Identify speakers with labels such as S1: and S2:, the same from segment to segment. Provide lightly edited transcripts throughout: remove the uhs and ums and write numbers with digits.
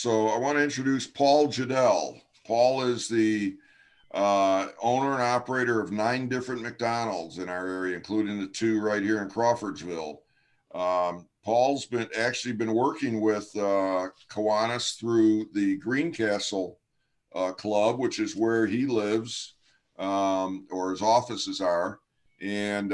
S1: So I want to introduce Paul JEDELE. Paul is the owner and operator of 9 different McDonald's in our area, including the 2 right here in Crawfordsville. Paul's been working with Kiwanis through the Greencastle Club, which is where he lives, or his offices are. And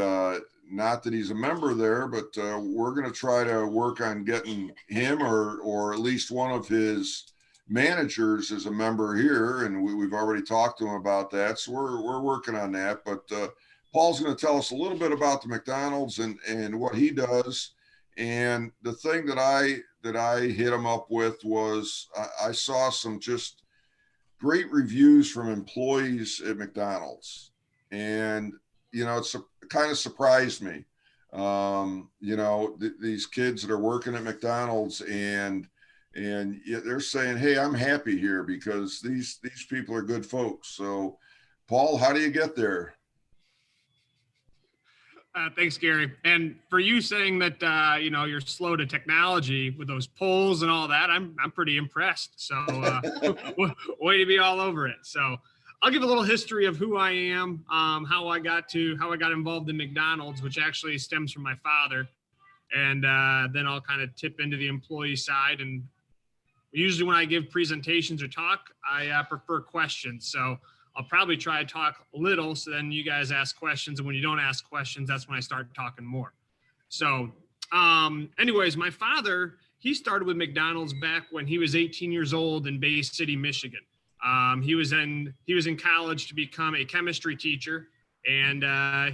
S1: not that he's a member there, but we're going to try to work on getting him or at least one of his managers as a member here. And we've already talked to him about that. So we're working on that. But Paul's going to tell us a little bit about the McDonald's and what he does. And the thing that I hit him up with was I saw some just great reviews from employees at McDonald's. And, it's kind of surprised me. These kids that are working at McDonald's and they're saying, hey, I'm happy here because these people are good folks. So, Paul, how do you get there?
S2: Thanks, Gary. And for you saying that, you're slow to technology with those polls and all that, I'm pretty impressed. So way to be all over it. So I'll give a little history of who I am, how I got involved in McDonald's, which actually stems from my father. And then I'll kind of tip into the employee side. And usually when I give presentations or talk, I prefer questions. So I'll probably try to talk a little, so then you guys ask questions. And when you don't ask questions, that's when I start talking more. So anyways, my father, he started with McDonald's back when he was 18 years old in Bay City, Michigan. He was in college to become a chemistry teacher, and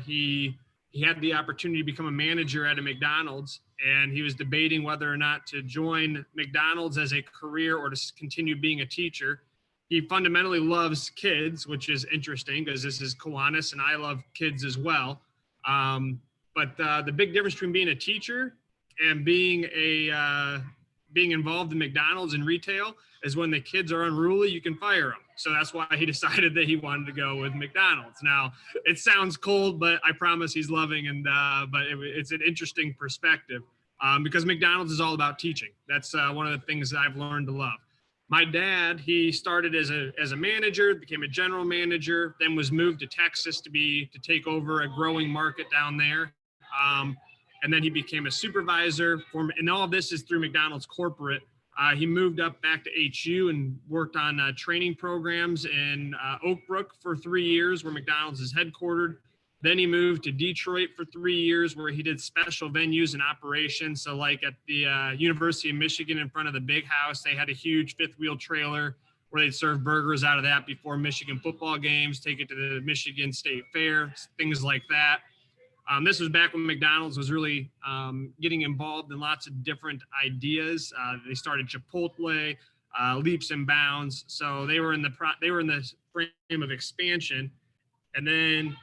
S2: he had the opportunity to become a manager at a McDonald's, and he was debating whether or not to join McDonald's as a career or to continue being a teacher. He fundamentally loves kids, which is interesting because this is Kiwanis and I love kids as well. But the big difference between being a teacher and being involved in McDonald's and retail is when the kids are unruly, you can fire them. So that's why he decided that he wanted to go with McDonald's. Now, it sounds cold, but I promise he's loving, but it's an interesting perspective because McDonald's is all about teaching. That's one of the things that I've learned to love. My dad, he started as a manager, became a general manager, then was moved to Texas to take over a growing market down there. And then he became a supervisor and all of this is through McDonald's corporate. He moved up back to HU and worked on training programs in Oak Brook for 3 years, where McDonald's is headquartered. Then he moved to Detroit for 3 years, where he did special venues and operations. So like at the University of Michigan in front of the big house, they had a huge 5th wheel trailer where they'd serve burgers out of that before Michigan football games, take it to the Michigan State Fair, things like that. This was back when McDonald's was really getting involved in lots of different ideas. They started Chipotle, leaps and bounds. So they were in the frame of expansion. And then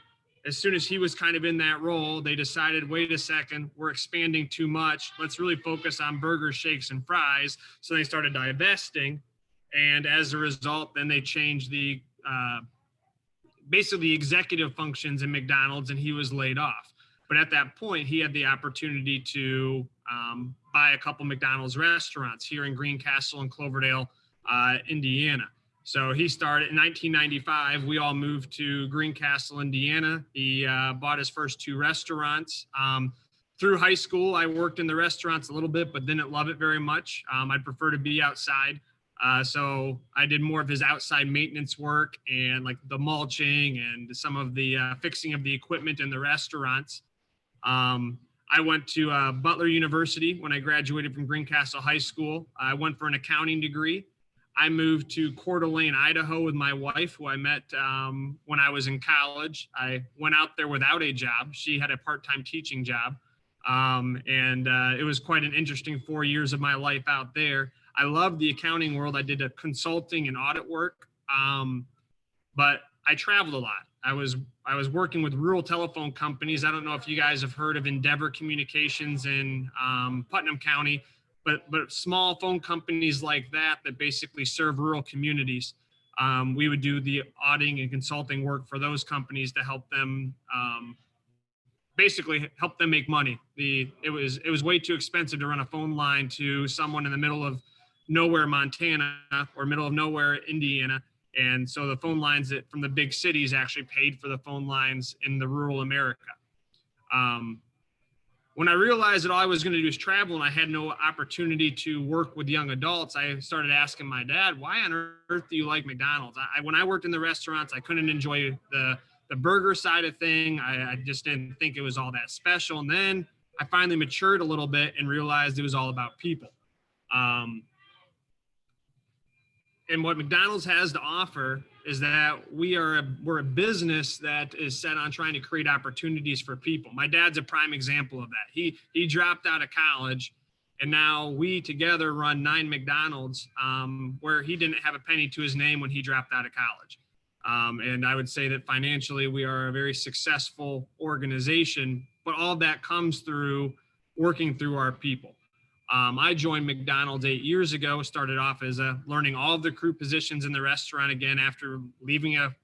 S2: as soon as he was kind of in that role, they decided, wait a second, we're expanding too much. Let's really focus on burgers, shakes, and fries. So they started divesting. And as a result, then they changed the basically executive functions in McDonald's, and he was laid off. But at that point, he had the opportunity to buy a couple McDonald's restaurants here in Greencastle and Cloverdale, Indiana. So he started in 1995. We all moved to Greencastle, Indiana. He bought his first 2 restaurants. Through high school, I worked in the restaurants a little bit, but didn't love it very much. I'd prefer to be outside. So I did more of his outside maintenance work and like the mulching and some of the fixing of the equipment in the restaurants. I went to Butler University when I graduated from Greencastle High School. I went for an accounting degree. I moved to Coeur d'Alene, Idaho with my wife, who I met when I was in college. I went out there without a job. She had a part-time teaching job. And it was quite an interesting 4 years of my life out there. I loved the accounting world. I did a consulting and audit work, but I traveled a lot. I was working with rural telephone companies. I don't know if you guys have heard of Endeavor Communications in Putnam County, but small phone companies like that basically serve rural communities. We would do the auditing and consulting work for those companies to help them basically help them make money. It was way too expensive to run a phone line to someone in the middle of nowhere, Montana, or middle of nowhere, Indiana. And so the phone lines from the big cities actually paid for the phone lines in the rural America. When I realized that all I was going to do is travel and I had no opportunity to work with young adults, I started asking my dad, why on earth do you like McDonald's? When I worked in the restaurants, I couldn't enjoy the burger side of thing. I just didn't think it was all that special. And then I finally matured a little bit and realized it was all about people. And what McDonald's has to offer is that we're a business that is set on trying to create opportunities for people. My dad's a prime example of that. He dropped out of college, and now we together run 9 McDonald's, where he didn't have a penny to his name when he dropped out of college. And I would say that financially we are a very successful organization, but all of that comes through working through our people. I joined McDonald's 8 years ago, started off as learning all of the crew positions in the restaurant again after leaving a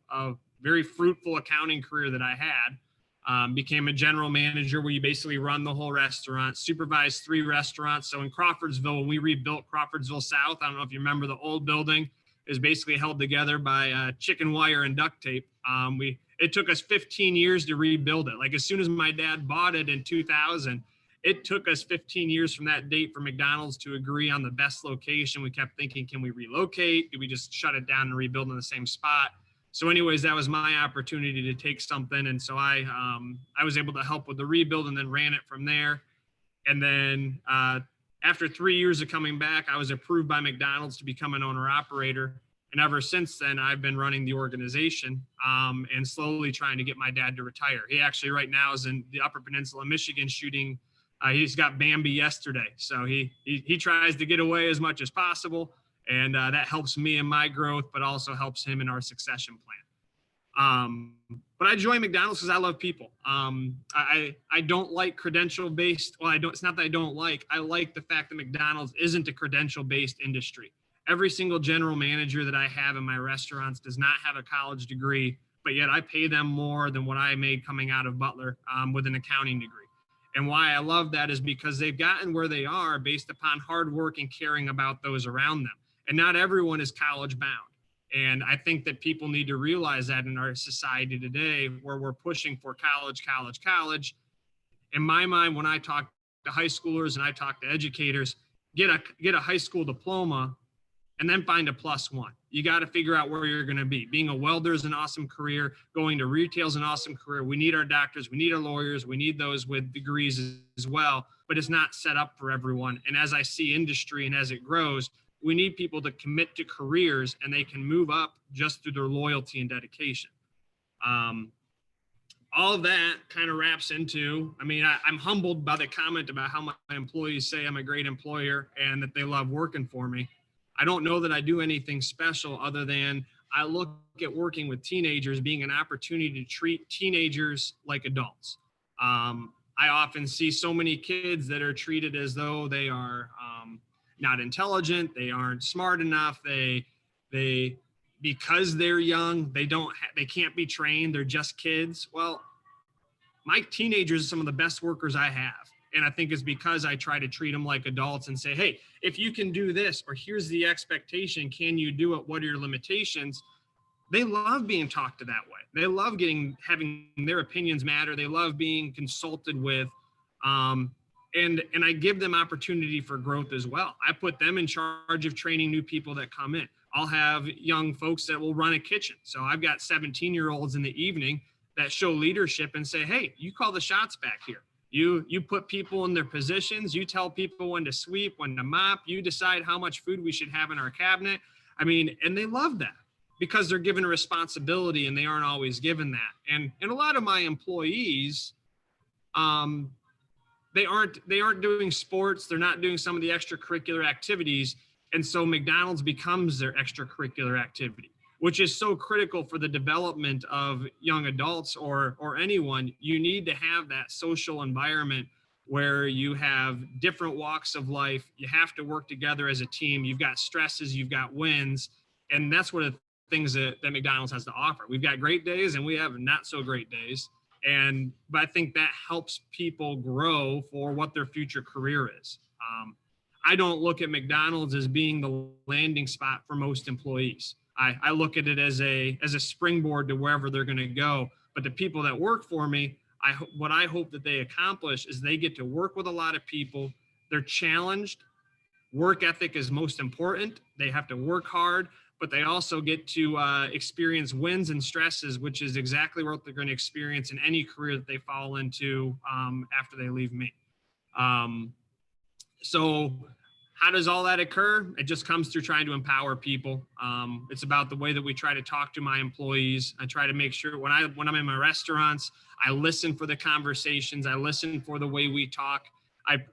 S2: very fruitful accounting career that I had. Became a general manager where you basically run the whole restaurant, supervised 3 restaurants. So in Crawfordsville, when we rebuilt Crawfordsville South, I don't know if you remember, the old building is basically held together by chicken wire and duct tape. It took us 15 years to rebuild it. Like as soon as my dad bought it in 2000, it took us 15 years from that date for McDonald's to agree on the best location. We kept thinking, can we relocate? Do we just shut it down and rebuild in the same spot? So anyways, that was my opportunity to take something. And so I was able to help with the rebuild and then ran it from there. And then after 3 years of coming back, I was approved by McDonald's to become an owner operator. And ever since then, I've been running the organization and slowly trying to get my dad to retire. He actually right now is in the Upper Peninsula, Michigan, shooting. He's got Bambi yesterday. So he tries to get away as much as possible. And that helps me in my growth, but also helps him in our succession plan. But I joined McDonald's because I love people. I don't like credential-based. Well, it's not that I don't like. I like the fact that McDonald's isn't a credential-based industry. Every single general manager that I have in my restaurants does not have a college degree, but yet I pay them more than what I made coming out of Butler with an accounting degree. And why I love that is because they've gotten where they are based upon hard work and caring about those around them. And not everyone is college bound. And I think that people need to realize that in our society today, where we're pushing for college. In my mind, when I talk to high schoolers and I talk to educators, get a high school diploma and then find a +1. You got to figure out where you're going to be. Being a welder is an awesome career. Going to retail is an awesome career. We need our doctors. We need our lawyers. We need those with degrees as well, but it's not set up for everyone. And as I see industry and as it grows, we need people to commit to careers, and they can move up just through their loyalty and dedication. All of that kind of wraps into, I'm humbled by the comment about how my employees say I'm a great employer and that they love working for me. I don't know that I do anything special other than I look at working with teenagers being an opportunity to treat teenagers like adults. I often see so many kids that are treated as though they are not intelligent, they aren't smart enough, they because they're young, they can't be trained, they're just kids. Well, my teenagers are some of the best workers I have. And I think it's because I try to treat them like adults and say, hey, if you can do this, or here's the expectation, can you do it? What are your limitations? They love being talked to that way. They love having their opinions matter. They love being consulted with. And I give them opportunity for growth as well. I put them in charge of training new people that come in. I'll have young folks that will run a kitchen. So I've got 17-year-olds in the evening that show leadership and say, hey, you call the shots back here. You put people in their positions. You tell people when to sweep, when to mop. You decide how much food we should have in our cabinet. And they love that because they're given a responsibility and they aren't always given that. And a lot of my employees, they aren't doing sports. They're not doing some of the extracurricular activities. And so McDonald's becomes their extracurricular activity, which is so critical for the development of young adults or anyone. You need to have that social environment where you have different walks of life. You have to work together as a team. You've got stresses, you've got wins. And that's one of the things that McDonald's has to offer. We've got great days and we have not so great days. But I think that helps people grow for what their future career is. I don't look at McDonald's as being the landing spot for most employees. I look at it as a springboard to wherever they're going to go. But the people that work for me, what I hope that they accomplish is they get to work with a lot of people. They're challenged. Work ethic is most important. They have to work hard, but they also get to experience wins and stresses, which is exactly what they're going to experience in any career that they fall into after they leave me. So how does all that occur? It just comes through trying to empower people. It's about the way that we try to talk to my employees. I try to make sure when I'm in my restaurants, I listen for the conversations. I listen for the way we talk.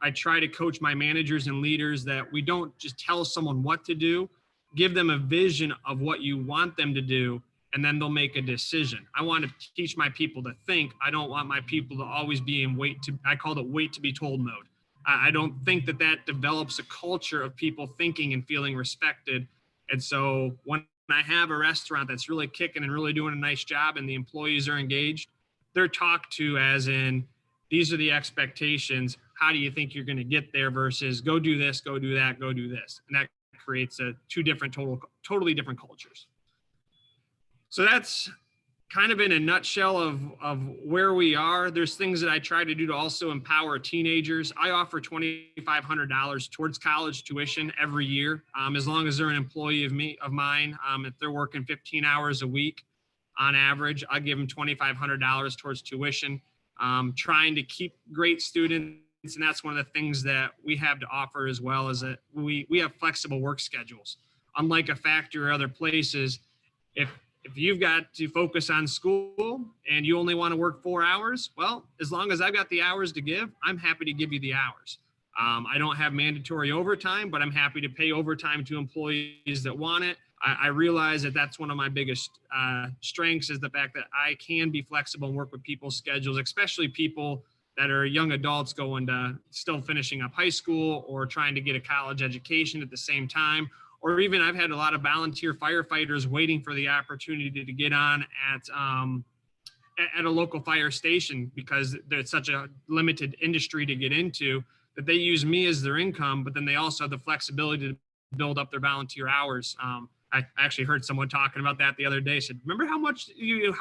S2: I try to coach my managers and leaders that we don't just tell someone what to do, give them a vision of what you want them to do, and then they'll make a decision. I want to teach my people to think. I don't want my people to always be in I call it wait to be told mode. I don't think that develops a culture of people thinking and feeling respected. And so when I have a restaurant that's really kicking and really doing a nice job and the employees are engaged, they're talked to as in, these are the expectations. How do you think you're going to get there versus go do this, go do that, go do this. And that creates two different, totally different cultures. So that's kind of in a nutshell of where we are. There's things that I try to do to also empower teenagers. I offer $2,500 towards college tuition every year, as long as they're an employee of mine. If they're working 15 hours a week on average, I give them $2,500 towards tuition. Trying to keep great students, and that's one of the things that we have to offer as well, is that we have flexible work schedules. Unlike a factory or other places, if you've got to focus on school and you only want to work 4 hours, well, as long as I've got the hours to give, I'm happy to give you the hours. I don't have mandatory overtime, but I'm happy to pay overtime to employees that want it. I realize that that's one of my biggest strengths, is the fact that I can be flexible and work with people's schedules, especially people that are young adults going to still finishing up high school or trying to get a college education at the same time. Or even I've had a lot of volunteer firefighters waiting for the opportunity to get on at a local fire station because there's such a limited industry to get into that they use me as their income, but then they also have the flexibility to build up their volunteer hours. I actually heard someone talking about that the other day. Said, remember how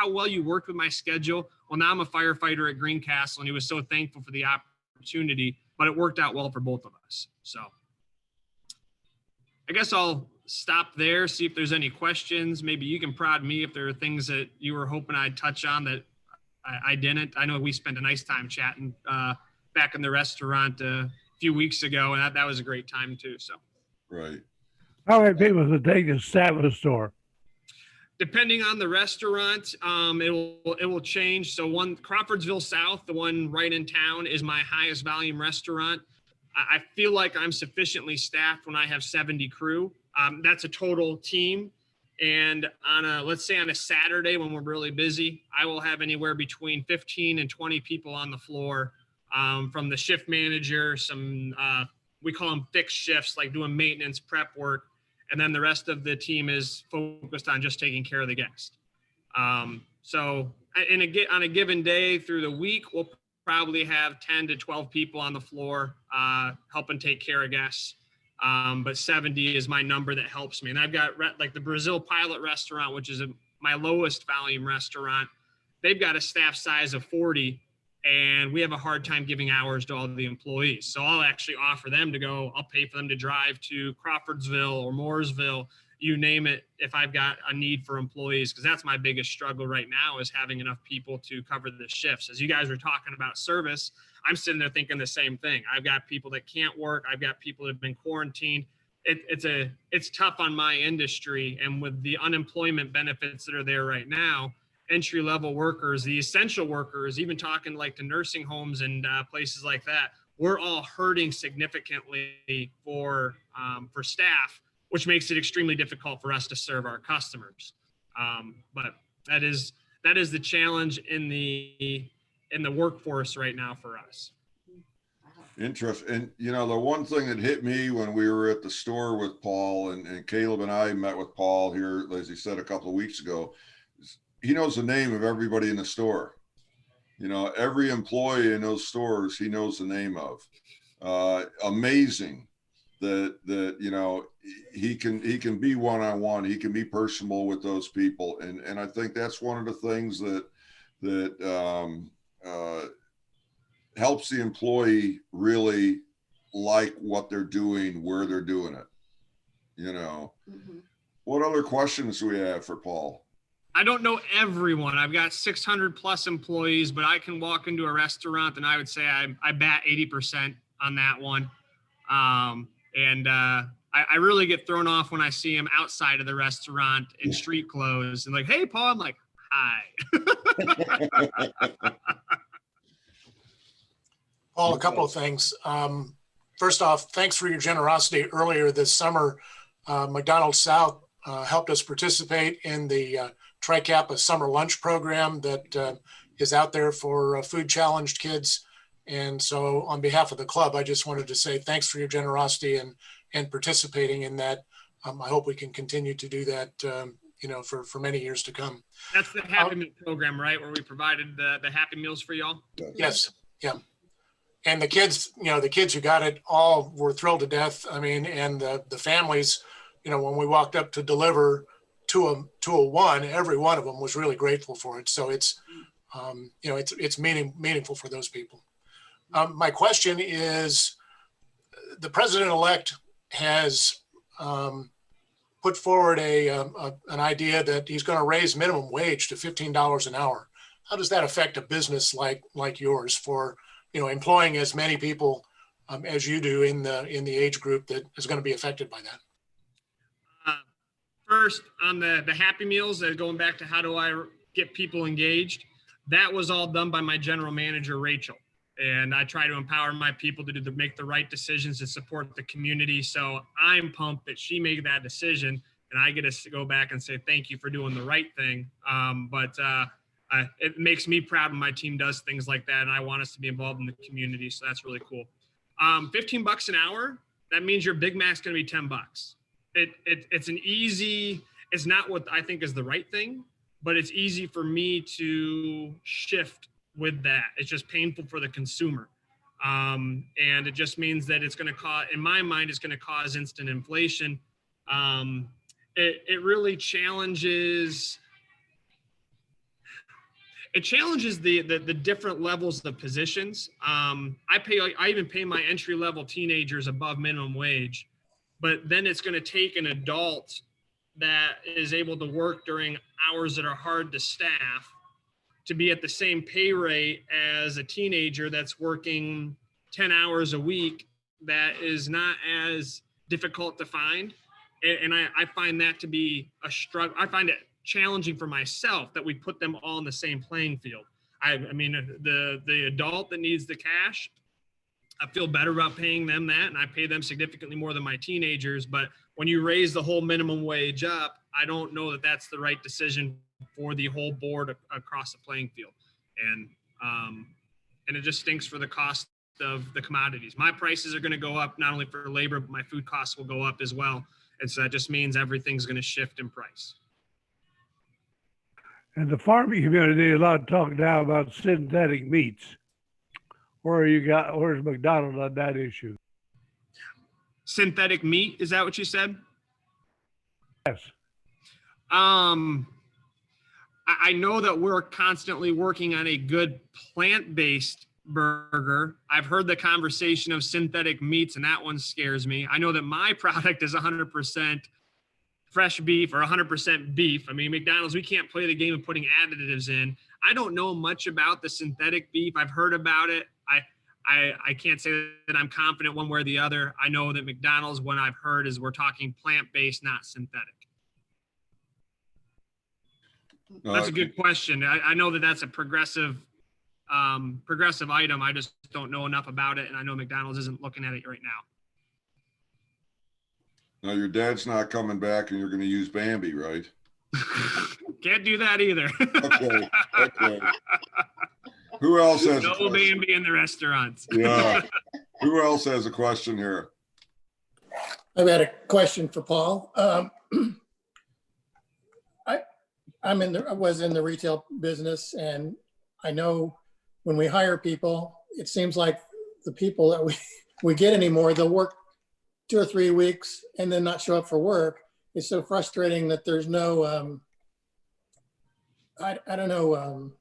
S2: well you worked with my schedule? Well, now I'm a firefighter at Greencastle, and he was so thankful for the opportunity, but it worked out well for both of us. So I guess I'll stop there, see if there's any questions. Maybe you can prod me if there are things that you were hoping I'd touch on that I didn't. I know we spent a nice time chatting back in the restaurant a few weeks ago, and that was a great time too. So,
S1: right.
S3: How many people does it take to staff at a store?
S2: Depending on the restaurant, it will change. So Crawfordsville South, the one right in town, is my highest volume restaurant. I feel like I'm sufficiently staffed when I have 70 crew. That's a total team. And let's say on a Saturday when we're really busy, I will have anywhere between 15 and 20 people on the floor, from the shift manager, we call them fixed shifts, like doing maintenance, prep work. And then the rest of the team is focused on just taking care of the guest. So on a given day through the week, we'll probably have 10 to 12 people on the floor helping take care of guests. But 70 is my number that helps me. And I've got like the Brazil Pilot restaurant, which is my lowest volume restaurant. They've got a staff size of 40. And we have a hard time giving hours to all the employees. So I'll actually offer them I'll pay for them to drive to Crawfordsville or Mooresville, you name it, if I've got a need for employees, because that's my biggest struggle right now, is having enough people to cover the shifts. As you guys were talking about service, I'm sitting there thinking the same thing. I've got people that can't work. I've got people that have been quarantined. It's tough on my industry. And with the unemployment benefits that are there right now, entry-level workers, the essential workers, even talking like to nursing homes and places like that, we're all hurting significantly for staff, which makes it extremely difficult for us to serve our customers. But that is the challenge in the workforce right now for us.
S1: Interesting. And the one thing that hit me when we were at the store with Paul and Caleb and I met with Paul here, as he said a couple of weeks ago, he knows the name of everybody in the store. Every employee in those stores, he knows the name of. Amazing that you know, he can be one-on-one, he can be personable with those people, and I think that's one of the things that helps the employee really like what they're doing, where they're doing it, you know.
S4: Mm-hmm.
S1: What other questions do we have for Paul?
S2: I don't know everyone. I've got 600 plus employees, but I can walk into a restaurant and I would say I bat 80% on that one. I really get thrown off when I see him outside of the restaurant in street clothes and like, hey, Paul, I'm like, hi.
S5: Paul, a couple of things. First off, thanks for your generosity earlier this summer. McDonald South helped us participate in the TriCappa summer lunch program that is out there for food challenged kids. And so on behalf of the club, I just wanted to say thanks for your generosity and participating in that. I hope we can continue to do that, you know, for many years to come.
S2: That's the Happy Meal program, right? Where we provided the Happy Meals for y'all?
S5: Yes. Yeah. And the kids, you know, the kids who got it all were thrilled to death. I mean, and the families, you know, when we walked up to deliver to a one, every one of them was really grateful for it. So it's, you know, it's meaningful for those people. My question is, the president-elect has put forward an idea that he's going to raise minimum wage to $15 an hour. How does that affect a business like yours for, you know, employing as many people as you do in the age group that is going to be affected by that?
S2: First, on the Happy Meals, going back to how do I get people engaged, that was all done by my general manager, Rachel. And I try to empower my people to make the right decisions to support the community. So I'm pumped that she made that decision, and I get to go back and say thank you for doing the right thing. It makes me proud when my team does things like that, and I want us to be involved in the community. So that's really cool. $15 an hour, that means your Big Mac's going to be $10. It's an easy, it's not what I think is the right thing, but it's easy for me to shift with that. It's just painful for the consumer. And it just means that it's going to cause, in my mind, it's going to cause instant inflation. It really challenges, the different levels of positions. I even pay my entry level teenagers above minimum wage, but then it's going to take an adult that is able to work during hours that are hard to staff to be at the same pay rate as a teenager that's working 10 hours a week that is not as difficult to find. And I find that to be a struggle. I find it challenging for myself that we put them all in the same playing field. I mean, the adult that needs the cash, I feel better about paying them that, and I pay them significantly more than my teenagers. But when you raise the whole minimum wage up, I don't know that that's the right decision for the whole board across the playing field. And it just stinks for the cost of the commodities. My prices are going to go up not only for labor, but my food costs will go up as well. And so that just means everything's going to shift in price.
S3: In the farming community, a lot of talk now about synthetic meats. Where's McDonald on that issue?
S2: Synthetic meat, is that what you said?
S3: Yes.
S2: I know that we're constantly working on a good plant-based burger. I've heard the conversation of synthetic meats, and that one scares me. I know that my product is 100% fresh beef or 100% beef. I mean, McDonald's, we can't play the game of putting additives in. I don't know much about the synthetic beef. I've heard about it. I can't say that I'm confident one way or the other. I know that McDonald's, what I've heard is we're talking plant-based, not synthetic. That's a good question. I know that that's a progressive item. I just don't know enough about it, and I know McDonald's isn't looking at it right now.
S1: Now your dad's not coming back, and you're going to use Bambi, right?
S2: Can't do that either.
S1: Okay. Who else has
S2: no Bambi in the restaurants?
S1: Yeah. Who else has a question here?
S6: I've got a question for Paul. I was in the retail business, and I know when we hire people, it seems like the people that we get anymore, they'll work 2 or 3 weeks and then not show up for work. It's so frustrating that there's no, I don't know,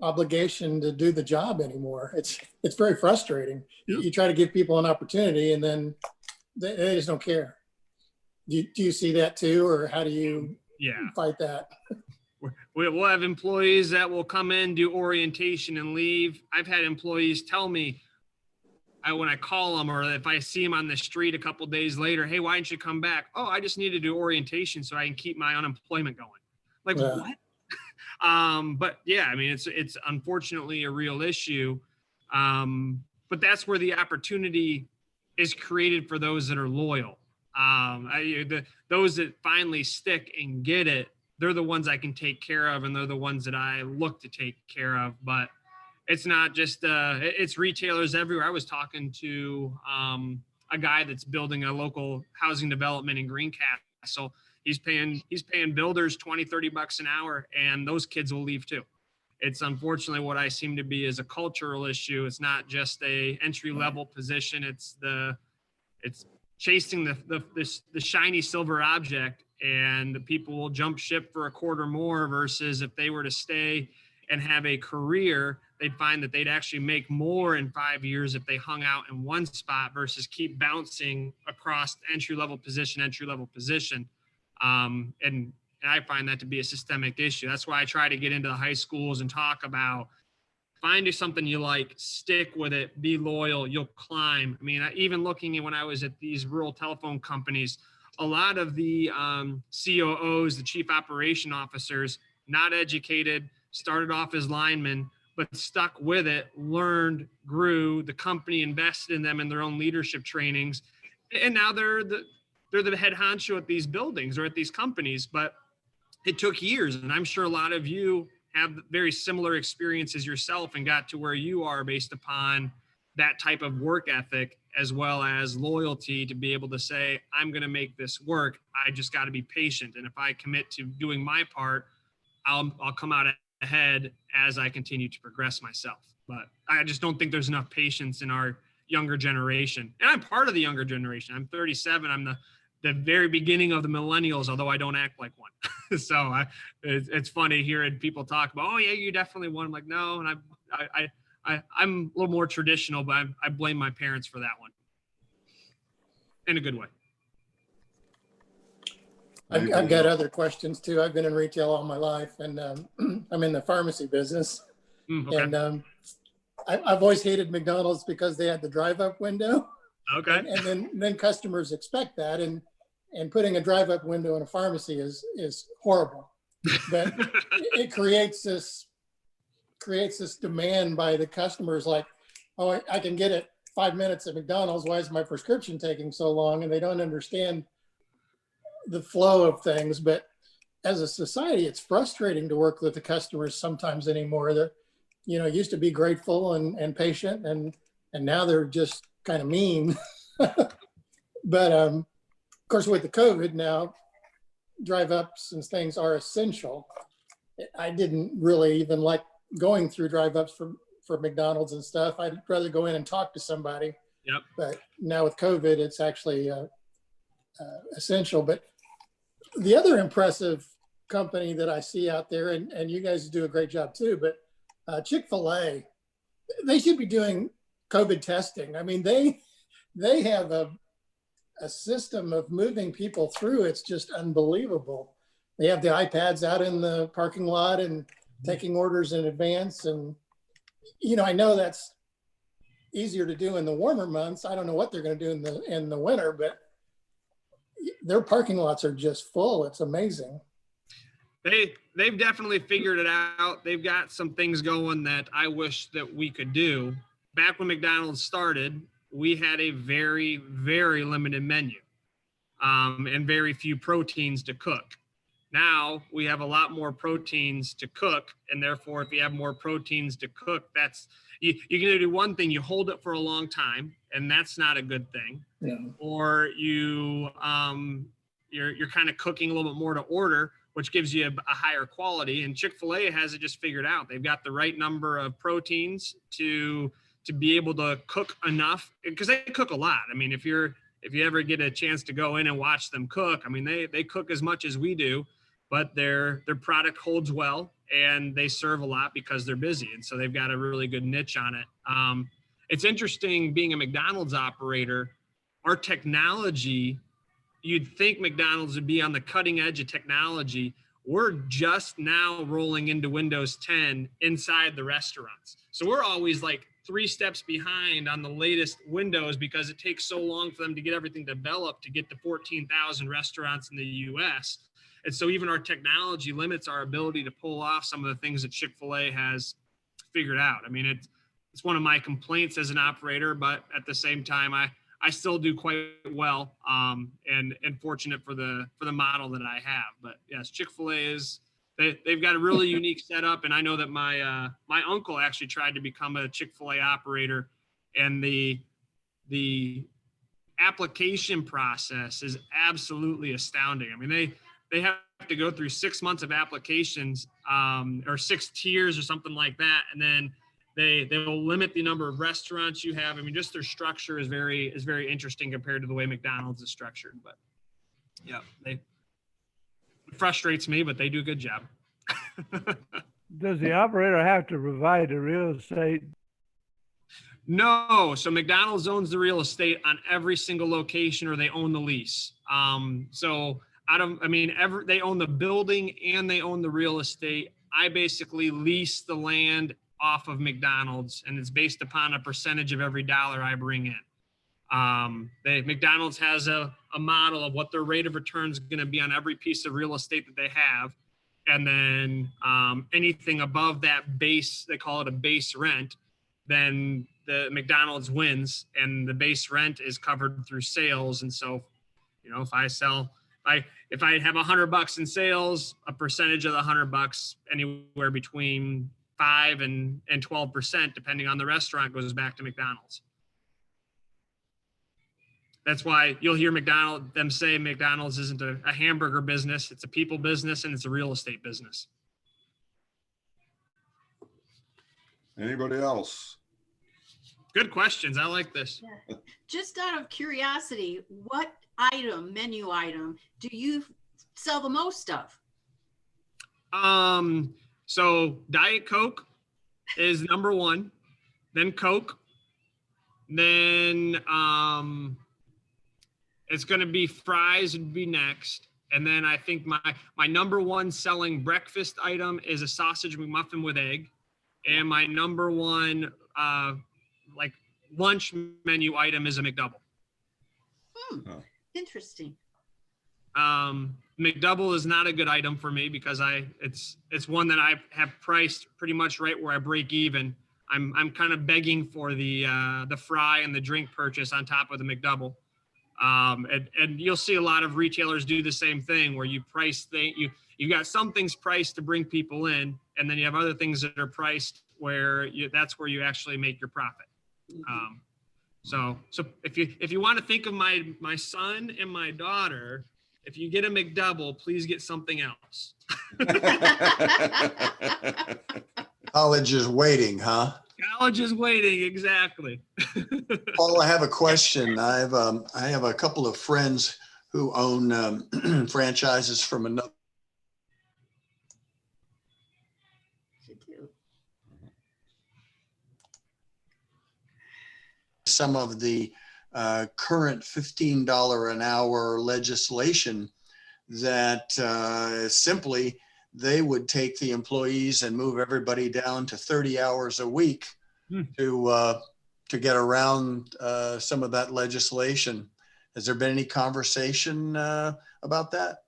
S6: obligation to do the job anymore. It's very frustrating. You try to give people an opportunity and then they just don't care. Do you see that too, or how do you fight that?
S2: We'll have employees that will come in, do orientation and leave. I've had employees tell me, when I call them or if I see them on the street a couple days later, hey, why didn't you come back? Oh, I just need to do orientation so I can keep my unemployment going. Like, what? But yeah, I mean, it's unfortunately a real issue. But that's where the opportunity is created for those that are loyal. Those that finally stick and get it, they're the ones I can take care of, and they're the ones that I look to take care of. But it's not just, it's retailers everywhere. I was talking to a guy that's building a local housing development in Greencastle. He's paying builders $20-$30 an hour, and those kids will leave too. It's unfortunately what I seem to be is a cultural issue. It's not just a entry level position. It's chasing the shiny silver object, and the people will jump ship for a quarter more versus if they were to stay and have a career, they'd find that they'd actually make more in 5 years if they hung out in one spot versus keep bouncing across entry level position. And I find that to be a systemic issue. That's why I try to get into the high schools and talk about finding something you like, stick with it, be loyal, you'll climb. I mean, even looking at when I was at these rural telephone companies, a lot of the COOs, the chief operation officers, not educated, started off as linemen, but stuck with it, learned, grew, the company invested in them in their own leadership trainings. And now they're the head honcho at these buildings or at these companies, but it took years. And I'm sure a lot of you have very similar experiences yourself and got to where you are based upon that type of work ethic, as well as loyalty to be able to say, I'm going to make this work. I just got to be patient. And if I commit to doing my part, I'll come out ahead as I continue to progress myself. But I just don't think there's enough patience in our younger generation. And I'm part of the younger generation. I'm 37. I'm the very beginning of the millennials, although I don't act like one. So it's funny hearing people talk about, oh yeah, you definitely one. I'm like, no. And I'm a little more traditional, but I blame my parents for that one in a good way.
S6: I've got other questions too. I've been in retail all my life, and I'm in the pharmacy business.
S2: Okay.
S6: And I've always hated McDonald's because they had the drive-up window.
S2: Okay.
S6: And then customers expect that, and putting a drive-up window in a pharmacy is horrible. But it creates this demand by the customers, like, oh, I can get it 5 minutes at McDonald's. Why is my prescription taking so long? And they don't understand the flow of things. But as a society, it's frustrating to work with the customers sometimes anymore. That, used to be grateful and patient, and now they're just kind of mean. But of course, with the COVID now, drive-ups and things are essential. I didn't really even like going through drive-ups for McDonald's and stuff. I'd rather go in and talk to somebody.
S2: Yep.
S6: But now with COVID, it's actually essential. But the other impressive company that I see out there, and you guys do a great job too, but Chick-fil-A, they should be doing COVID testing. I mean, they have a system of moving people through. It's just unbelievable. They have the iPads out in the parking lot and taking orders in advance. And, I know that's easier to do in the warmer months. I don't know what they're going to do in the winter, but their parking lots are just full. It's amazing.
S2: They've definitely figured it out. They've got some things going that I wish that we could do. Back when McDonald's started, we had a very, very limited menu and very few proteins to cook. Now we have a lot more proteins to cook, and therefore, if you have more proteins to cook, you're going to do one thing: you hold it for a long time, and that's not a good thing.
S6: Yeah.
S2: Or you're kind of cooking a little bit more to order, which gives you a higher quality. And Chick-fil-A has it just figured out. They've got the right number of proteins to be able to cook enough, because they cook a lot. I mean, if you're if you ever get a chance to go in and watch them cook, I mean, they cook as much as we do, but their product holds well and they serve a lot because they're busy. And so they've got a really good niche on it. It's interesting being a McDonald's operator, our technology, you'd think McDonald's would be on the cutting edge of technology. We're just now rolling into Windows 10 inside the restaurants. So we're always like 3 steps behind on the latest Windows because it takes so long for them to get everything developed to get to 14,000 restaurants in the US. And so even our technology limits our ability to pull off some of the things that Chick-fil-A has figured out. I mean, it's one of my complaints as an operator, but at the same time, I still do quite well, and fortunate for the model that I have. But yes, Chick-fil-A they've got a really unique setup, and I know that my uncle actually tried to become a Chick-fil-A operator, and the application process is absolutely astounding. I mean, they have to go through 6 months of applications, or 6 tiers or something like that, and then they will limit the number of restaurants you have. I mean, just their structure is very interesting compared to the way McDonald's is structured. But yeah, it frustrates me, but they do a good job.
S3: Does the operator have to provide the real estate?
S2: No. So McDonald's owns the real estate on every single location, or they own the lease. So they own the building and they own the real estate. I basically lease the land off of McDonald's, and it's based upon a percentage of every dollar I bring in. McDonald's has a model of what their rate of return is going to be on every piece of real estate that they have. And then anything above that base, they call it a base rent, then the McDonald's wins, and the base rent is covered through sales. And so, if I have $100 in sales, a percentage of the $100, anywhere between 5 and 12%, depending on the restaurant, goes back to McDonald's. That's why you'll hear them say McDonald's isn't a hamburger business, it's a people business, and it's a real estate business.
S1: Anybody else?
S2: Good questions. I like this.
S4: Yeah. Just out of curiosity, what menu item do you sell the most of?
S2: So Diet Coke is number 1, then Coke, then it's going to be fries would be next. And then I think my number 1 selling breakfast item is a sausage McMuffin with egg. And my number 1 lunch menu item is a McDouble.
S4: Interesting.
S2: McDouble is not a good item for me because it's one that I have priced pretty much right where I break even. I'm kind of begging for the fry and the drink purchase on top of the McDouble. And you'll see a lot of retailers do the same thing where you price you got some things priced to bring people in, and then you have other things that are priced where that's where you actually make your profit. So if you want to think of my son and my daughter, if you get a McDouble, please get something else.
S7: College is waiting, huh?
S2: College is waiting, exactly.
S7: Paul, I have a question. I have a couple of friends who own franchises from another. Some of the current $15 an hour legislation that simply they would take the employees and move everybody down to 30 hours a week to get around some of that legislation. Has there been any conversation about that?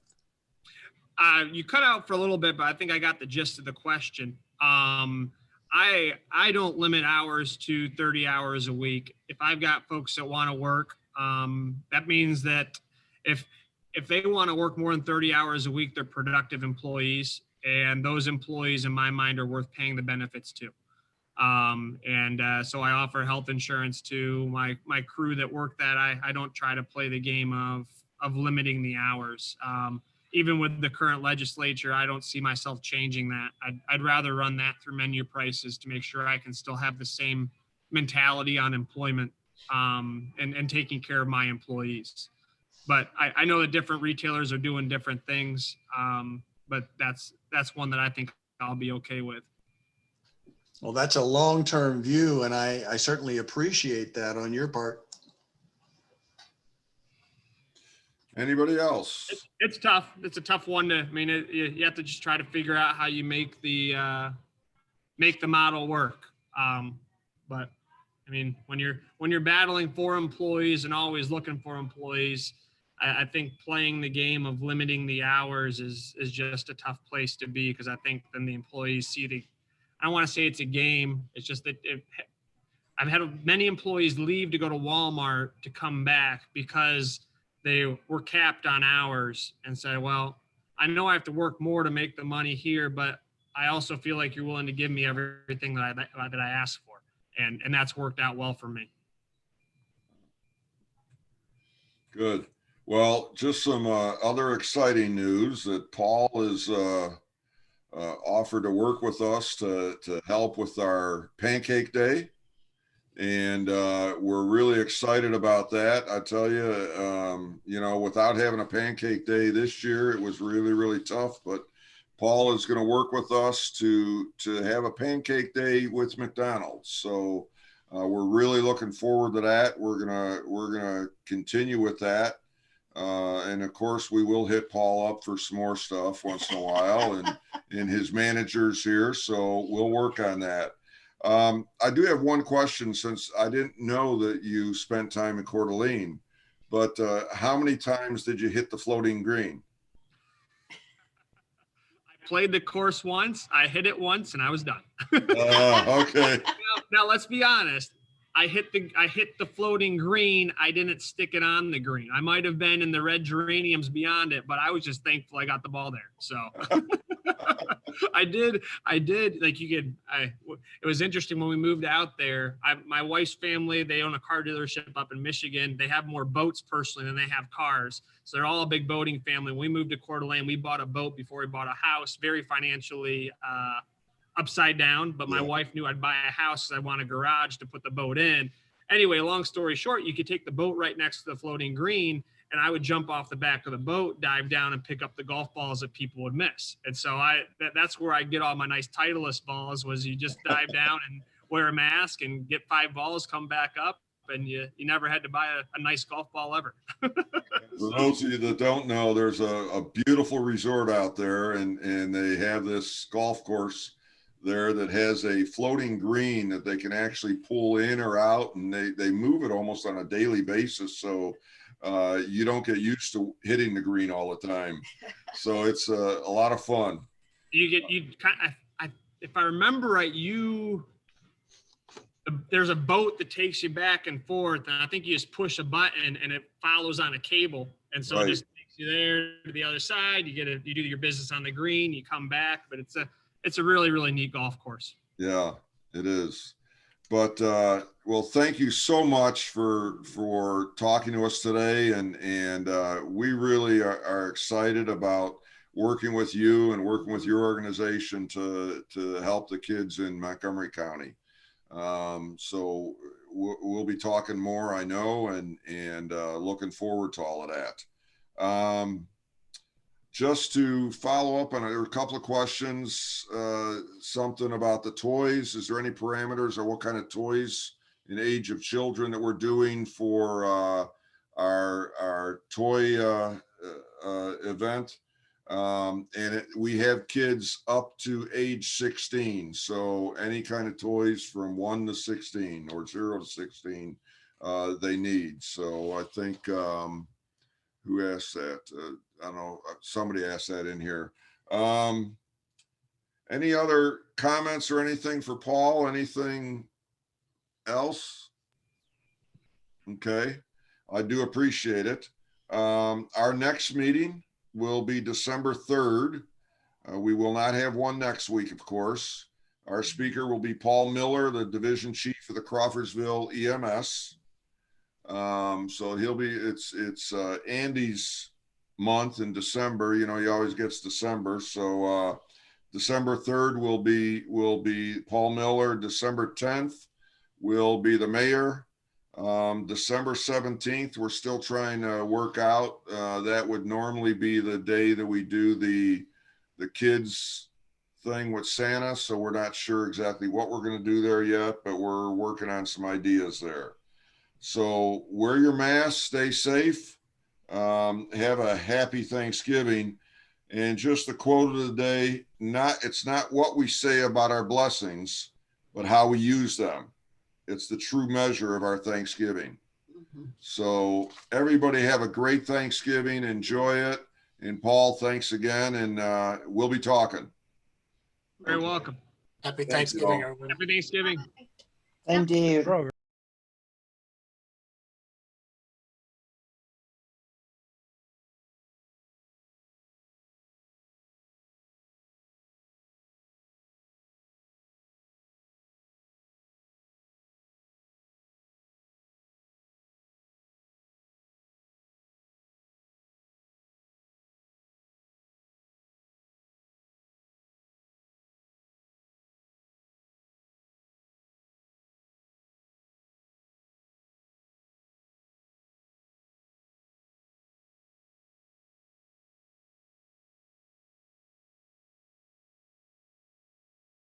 S2: You cut out for a little bit, but I think I got the gist of the question. I don't limit hours to 30 hours a week. If I've got folks that want to work, that means that if they want to work more than 30 hours a week, they're productive employees, and those employees in my mind are worth paying the benefits to. So I offer health insurance to my crew that work that. I don't try to play the game of limiting the hours. Even with the current legislature, I don't see myself changing that. I'd rather run that through menu prices to make sure I can still have the same mentality on employment. and taking care of my employees. But I know that different retailers are doing different things. But that's one that I think I'll be okay with.
S7: Well, that's a long-term view, and I certainly appreciate that on your part.
S1: Anybody else?
S2: It's tough. It's a tough one to, I mean, you have to just try to figure out how you make the model work. But I mean, when you're battling for employees and always looking for employees, I think playing the game of limiting the hours is just a tough place to be, because I think then the employees see I don't want to say it's a game. It's just that I've had many employees leave to go to Walmart to come back because they were capped on hours and say, well, I know I have to work more to make the money here, but I also feel like you're willing to give me everything that I asked for. And that's worked out well for me.
S1: Good. Well, just some other exciting news that Paul is offered to work with us to help with our pancake day. And we're really excited about that. I tell you, without having a pancake day this year, it was really, really tough. But Paul is going to work with us to have a pancake day with McDonald's. So we're really looking forward to that. We're gonna continue with that. And of course, we will hit Paul up for some more stuff once in a while, and his managers here. So we'll work on that. I do have one question, since I didn't know that you spent time in Coeur d'Alene, but how many times did you hit the floating green?
S2: I played the course once, I hit it once, and I was done.
S1: Okay.
S2: Now let's be honest. I hit the floating green. I didn't stick it on the green. I might have been in the red geraniums beyond it, but I was just thankful I got the ball there. So I did. Like it was interesting when we moved out there. My wife's family, they own a car dealership up in Michigan. They have more boats personally than they have cars. So they're all a big boating family. When we moved to Coeur d'Alene, we bought a boat before we bought a house, very financially, upside down, but my wife knew I'd buy a house because I want a garage to put the boat in. Anyway, long story short, you could take the boat right next to the floating green, and I would jump off the back of the boat, dive down, and pick up the golf balls that people would miss. And so that's where I get all my nice Titleist balls, was you just dive down and wear a mask and get 5 balls, come back up, and you never had to buy a nice golf ball ever.
S1: For those of you that don't know, there's a beautiful resort out there, and they have this golf course there that has a floating green that they can actually pull in or out, and they move it almost on a daily basis. So you don't get used to hitting the green all the time. So it's a lot of fun. If I remember right, there's a boat that takes you back and forth, and I think you just push a button and it follows on a cable. And so it just takes you there to the other side. You do your business on the green, you come back, but it's a really, really neat golf course. Yeah, it is. But well, thank you so much for talking to us today, and we really are excited about working with you and working with your organization to help the kids in Montgomery County. So we'll be talking more, I know, and looking forward to all of that. Just to follow up on a couple of questions, something about the toys. Is there any parameters or what kind of toys in age of children that we're doing for our toy event? We have kids up to age 16. So any kind of toys from 1 to 16 or 0 to 16 they need. So I think, who asked that? I don't know, somebody asked that in here. Any other comments or anything for Paul? Anything else? Okay, I do appreciate it. Our next meeting will be December 3rd. We will not have one next week, of course. Our speaker will be Paul Miller, the division chief of the Crawfordsville EMS. So it's Andy's month in December. You know, he always gets December. So December 3rd will be Paul Miller. December 10th will be the mayor. December 17th, we're still trying to work out. That would normally be the day that we do the kids thing with Santa. So we're not sure exactly what we're going to do there yet, but we're working on some ideas there. So wear your mask, stay safe, have a happy Thanksgiving. And just the quote of the day, it's not what we say about our blessings, but how we use them. It's the true measure of our Thanksgiving. So everybody have a great Thanksgiving. Enjoy it. And Paul, thanks again. And we'll be talking.
S2: Very welcome.
S5: Happy
S1: Thank you
S5: Thanksgiving,
S1: all.
S5: everyone.
S2: Happy Thanksgiving.
S8: Same to you.
S3: Program.